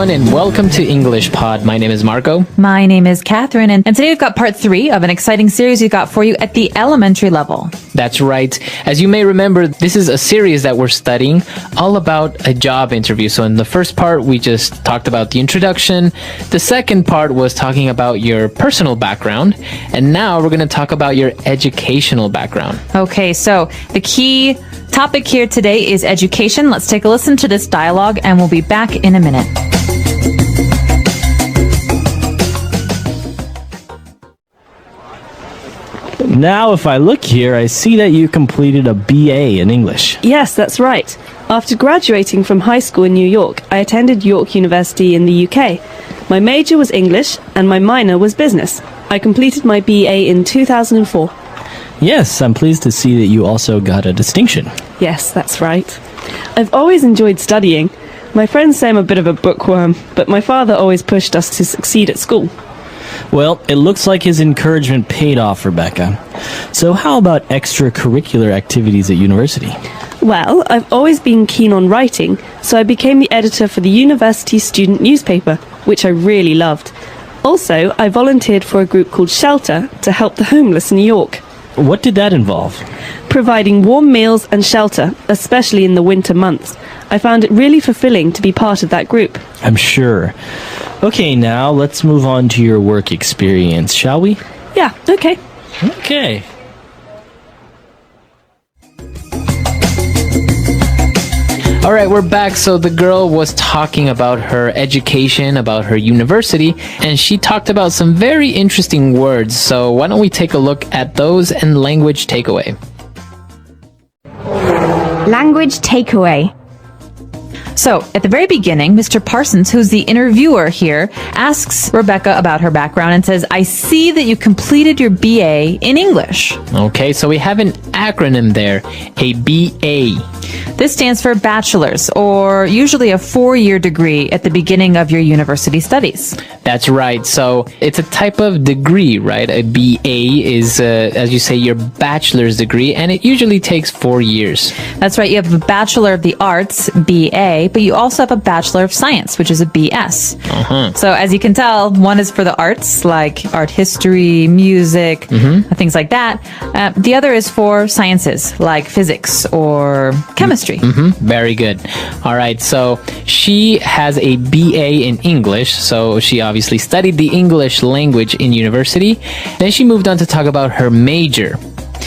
everyone, and welcome to English Pod. My name is Marco. My name is Catherine, and today we've got part 3 of an exciting series we've got for you at the elementary level. That's right. As you may remember, this is a series that we're studying all about a job interview. So in the first part, we just talked about the introduction. The second part was talking about your personal background. And now we're going to talk about your educational background. Okay, so the key topic here today is education. Let's take a listen to this dialogue, and we'll be back in a minute. Now, if I look here, I see that you completed a BA in English. Yes, that's right. After graduating from high school in New York, I attended York University in the UK. My major was English and my minor was business. I completed my BA in 2004. Yes, I'm pleased to see that you also got a distinction. Yes, that's right. I've always enjoyed studying. My friends say I'm a bit of a bookworm, but my father always pushed us to succeed at school. Well, it looks like his encouragement paid off, Rebecca. So how about extracurricular activities at university? Well, I've always been keen on writing, so I became the editor for the university student newspaper, which I really loved. Also, I volunteered for a group called Shelter to help the homeless in New York. What did that involve? Providing warm meals and shelter, especially in the winter months. I found it really fulfilling to be part of that group. I'm sure. Okay, now let's move on to your work experience, shall we? Yeah, okay. Okay. All right, we're back. So the girl was talking about her education, about her university, and she talked about some very interesting words. So why don't we take a look at those and language takeaway? Language takeaway. So, at the very beginning, Mr. Parsons, who's the interviewer here, asks Rebecca about her background and says, I see that you completed your BA in English. Okay, so we have an acronym there, a BA. This stands for bachelor's, or usually a 4-year degree at the beginning of your university studies. That's right. So it's a type of degree, right? A BA is, as you say, your bachelor's degree, and it usually takes 4 years. That's right. You have a Bachelor of the Arts, BA, but you also have a Bachelor of Science, which is a BS. So as you can tell, one is for the arts, like art history, music, things like that. The other is for sciences, like physics or chemistry. Very good. All right. So she has a BA in English. So she obviously studied the English language in university. Then she moved on to talk about her major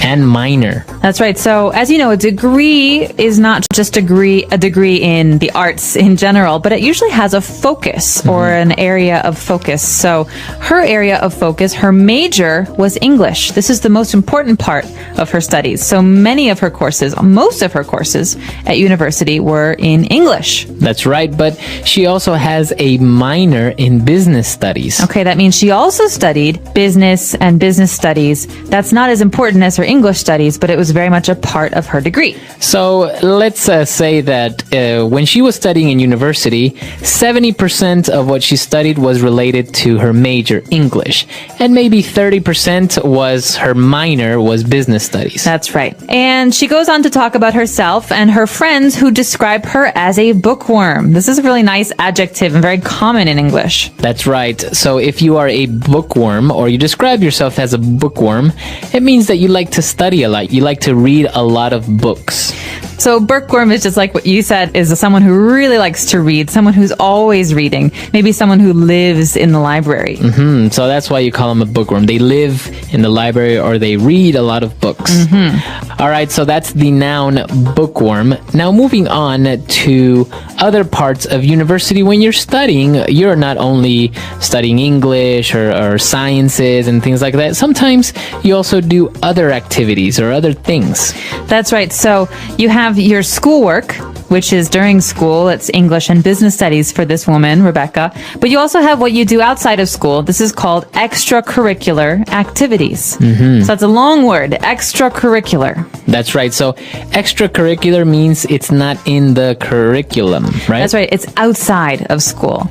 and minor. That's right. So, as you know, a degree is not just a degree in the arts in general, but it usually has a focus or an area of focus. So, her area of focus, her major was English. This is the most important part of her studies. So, many of her courses, most of her courses at university were in English. That's right. But she also has a minor in business studies. Okay, that means she also studied business and business studies. That's not as important as her English studies, but it was very much a part of her degree. So let's say that when she was studying in university, 70% of what she studied was related to her major, English, and maybe 30% was her minor, was business studies. That's right. And she goes on to talk about herself and her friends who describe her as a bookworm. This is a really nice adjective and very common in English. That's right. So if you are a bookworm, or you describe yourself as a bookworm, it means that you like to study a lot. You like to read a lot of books. So bookworm is just like what you said, is someone who really likes to read, someone who's always reading, maybe someone who lives in the library. So that's why you call them a bookworm. They live in the library, or they read a lot of books. All right, so that's the noun bookworm. Now moving on to other parts of university. When you're studying, you're not only studying English or sciences and things like that. Sometimes you also do other activities or other things. That's right. So you have your schoolwork, which is during school. It's English and business studies for this woman, Rebecca. But you also have what you do outside of school. This is called extracurricular activities. So that's a long word, extracurricular. That's right. So extracurricular means it's not in the curriculum, right? That's right. It's outside of school.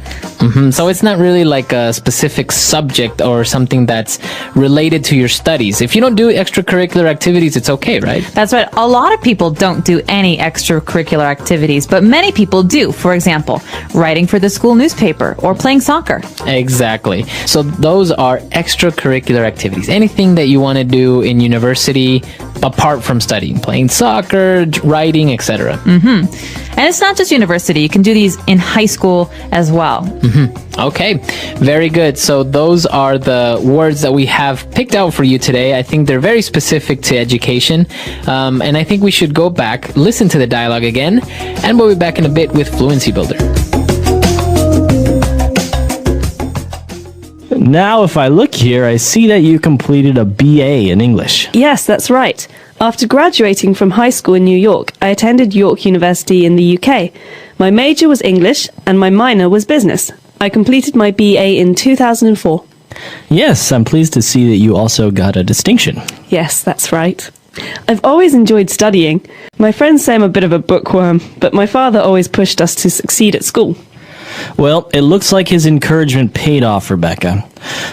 So it's not really like a specific subject or something that's related to your studies. If you don't do extracurricular activities, it's okay, right? That's right. A lot of people don't do any extracurricular activities, but many people do. For example, writing for the school newspaper or playing soccer. Exactly. So those are extracurricular activities. Anything that you want to do in university apart from studying, playing soccer, writing, etc. And it's not just university. You can do these in high school as well. Okay, very good. So those are the words that we have picked out for you today. I think they're very specific to education. And I think we should go back, listen to the dialogue again, and we'll be back in a bit with Fluency Builder. Now, if I look here, I see that you completed a BA in English. Yes, that's right. After graduating from high school in New York, I attended York University in the UK. My major was English and my minor was business. I completed my BA in 2004. Yes, I'm pleased to see that you also got a distinction. Yes, that's right. I've always enjoyed studying. My friends say I'm a bit of a bookworm, but my father always pushed us to succeed at school. Well, it looks like his encouragement paid off, Rebecca.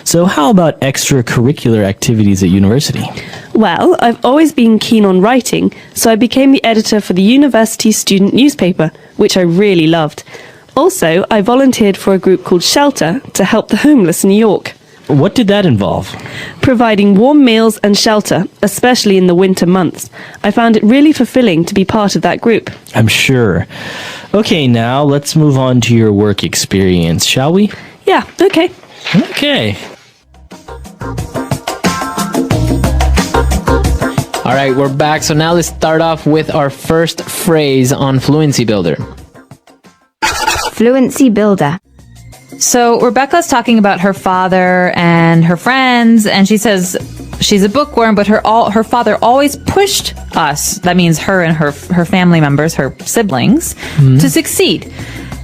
So how about extracurricular activities at university? Well, I've always been keen on writing, so I became the editor for the university student newspaper, which I really loved. Also, I volunteered for a group called Shelter to help the homeless in New York. What did that involve? Providing warm meals and shelter, especially in the winter months. I found it really fulfilling to be part of that group. I'm sure. Okay, now let's move on to your work experience, shall we? Yeah, okay. Okay. All right, we're back. So now let's start off with our first phrase on Fluency Builder. Fluency Builder. So Rebecca's talking about her father and her friends, and she says she's a bookworm, but her father always pushed us, that means her and her family members, her siblings, to succeed.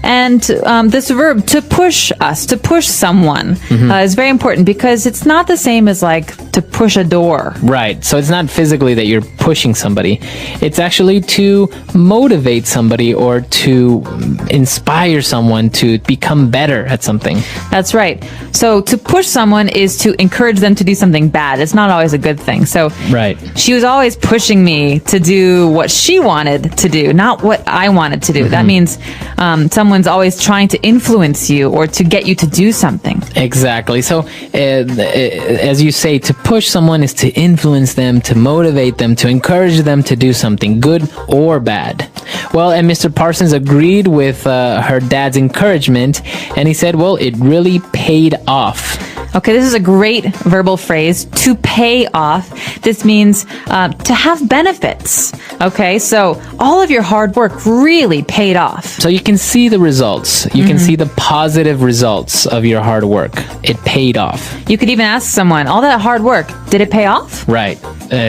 And this verb, to push us, to push someone, is very important because it's not the same as like to push a door. Right. So it's not physically that you're pushing somebody. It's actually to motivate somebody or to inspire someone to become better at something. That's right. So to push someone is to encourage them to do something bad. It's not always a good thing. So Right. she was always pushing me to do what she wanted to do, not what I wanted to do. That means someone's always trying to influence you or to get you to do something. Exactly. So as you say, to push someone is to influence them, to motivate them, to encourage them to do something good or bad. Well, and Mr. Parsons agreed with her dad's encouragement, and he said, well, it really paid off. Okay, this is a great verbal phrase, to pay off. This means to have benefits. Okay, so all of your hard work really paid off. So you can see the results. You can see the positive results of your hard work. It paid off. You could even ask someone, all that hard work, did it pay off? Right.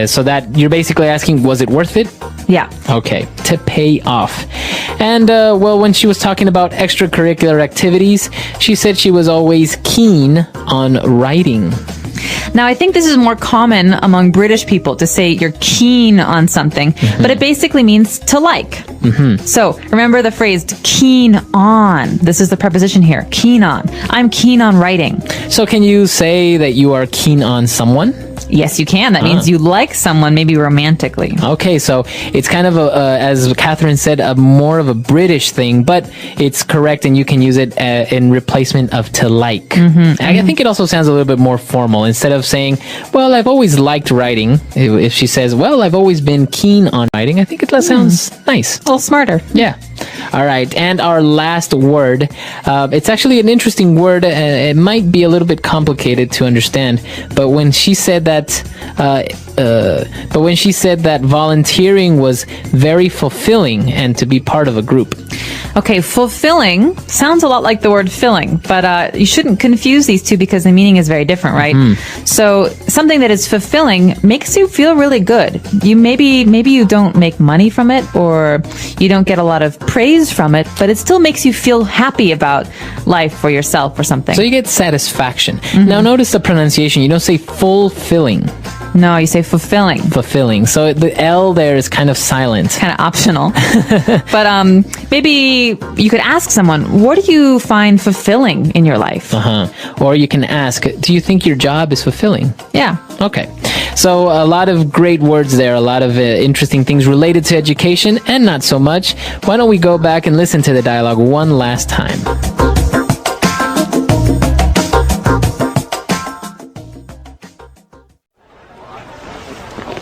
So that you're basically asking, was it worth it? Yeah. Okay, to pay off. And, well, when she was talking about extracurricular activities, she said she was always keen on writing. Now, I think this is more common among British people to say you're keen on something, but it basically means to like. So remember the phrase keen on. This is the preposition here, keen on. I'm keen on writing. So can you say that you are keen on someone? Yes, you can. That means you like someone, maybe romantically. Okay, so it's kind of, as Catherine said, more of a British thing, but it's correct, and you can use it in replacement of to like. I think it also sounds a little bit more formal. Instead of saying, well, I've always liked writing, if she says, well, I've always been keen on writing, I think it sounds nice. A little smarter. Yeah. All right. And our last word, it's actually an interesting word. It might be a little bit complicated to understand, but when she said that volunteering was very fulfilling and to be part of a group. Okay, fulfilling sounds a lot like the word filling, but you shouldn't confuse these two because the meaning is very different, right? So something that is fulfilling makes you feel really good. You maybe you don't make money from it or you don't get a lot of praise from it, but it still makes you feel happy about life or yourself or something. So you get satisfaction. Now notice the pronunciation. You don't say fulfilling. No, you say fulfilling. Fulfilling. So the L there is kind of silent. Kind of optional. But maybe you could ask someone, what do you find fulfilling in your life? Or you can ask, do you think your job is fulfilling? Yeah. Okay. So a lot of great words there, a lot of interesting things related to education and not so much. Why don't we go back and listen to the dialogue one last time?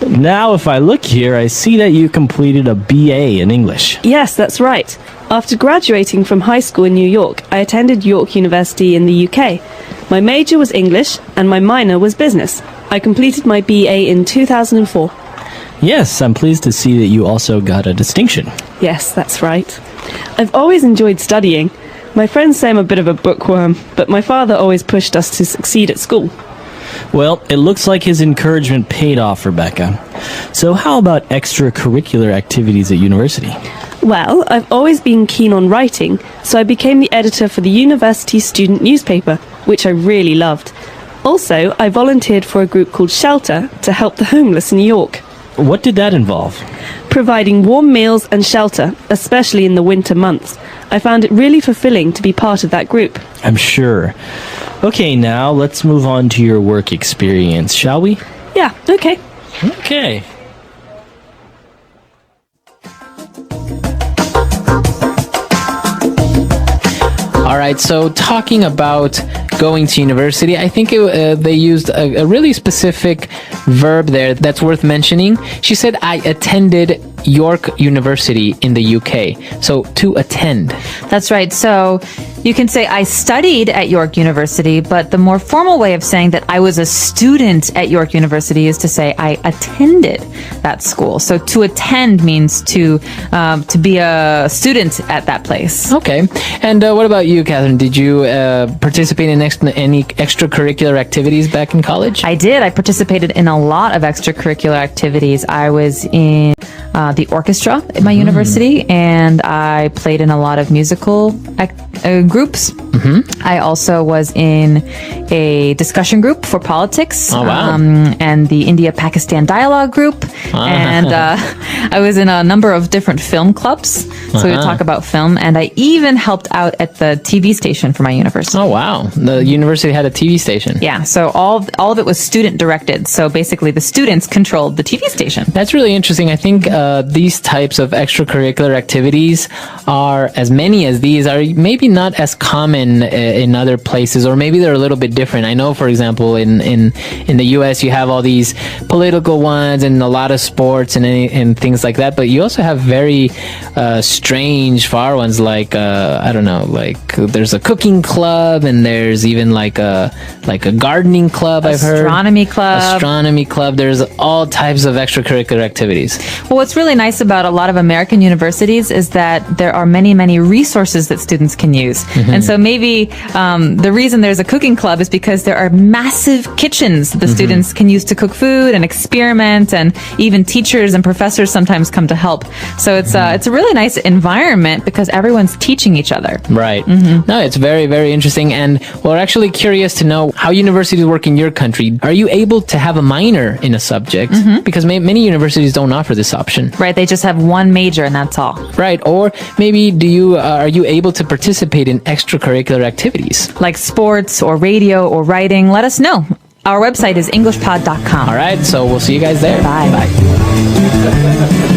Now, if I look here, I see that you completed a BA in English. Yes, that's right. After graduating from high school in New York, I attended York University in the UK. My major was English and my minor was business. I completed my BA in 2004. Yes, I'm pleased to see that you also got a distinction. Yes, that's right. I've always enjoyed studying. My friends say I'm a bit of a bookworm, but my father always pushed us to succeed at school. Well, it looks like his encouragement paid off, Rebecca. So how about extracurricular activities at university? Well, I've always been keen on writing, so I became the editor for the university student newspaper, which I really loved. Also, I volunteered for a group called Shelter to help the homeless in New York. What did that involve? Providing warm meals and shelter, especially in the winter months. I found it really fulfilling to be part of that group. I'm sure. Okay, now let's move on to your work experience, shall we? Yeah, okay. Okay. All right, so talking about going to university, I think they used a really specific verb there that's worth mentioning. She said, I attended York University in the UK. So to attend. That's right. So you can say I studied at York University, but the more formal way of saying that I was a student at York University is to say I attended that school. So to attend means to be a student at that place. Okay. And what about you, Catherine? Did you participate in any extracurricular activities back in college? I did. I participated in a lot of extracurricular activities. I was in the orchestra at my university, and I played in a lot of musical groups. I also was in a discussion group for politics. Oh, wow. And the India-Pakistan dialogue group. And I was in a number of different film clubs. So we would talk about film. And I even helped out at the TV station for my university. Oh, wow. The university had a TV station. Yeah, so all of it was student directed. So basically the students controlled the TV station. That's really interesting. I think these types of extracurricular activities are, as many as these, are maybe not as common in other places, or maybe they're a little bit different. I know, for example, in the U.S. you have all these political ones and a lot of sports and things like that, but you also have very strange, far ones like I don't know, like there's a cooking club, and there's even like a gardening club. I've heard astronomy club. There's all types of extracurricular activities. Well, what's really nice about a lot of American universities is that there are many resources that students can use. And so maybe the reason there's a cooking club is because there are massive kitchens the students can use to cook food and experiment, and even teachers and professors sometimes come to help. So it's a really nice environment because everyone's teaching each other. Right. No, it's very, very interesting. And we're actually curious to know how universities work in your country. Are you able to have a minor in a subject? Because many universities don't offer this option. Right. They just have one major and that's all. Right. Or maybe are you able to participate in extracurricular activities? Like sports or radio or writing? Let us know. Our website is englishpod.com. All right. So we'll see you guys there. Bye. Bye.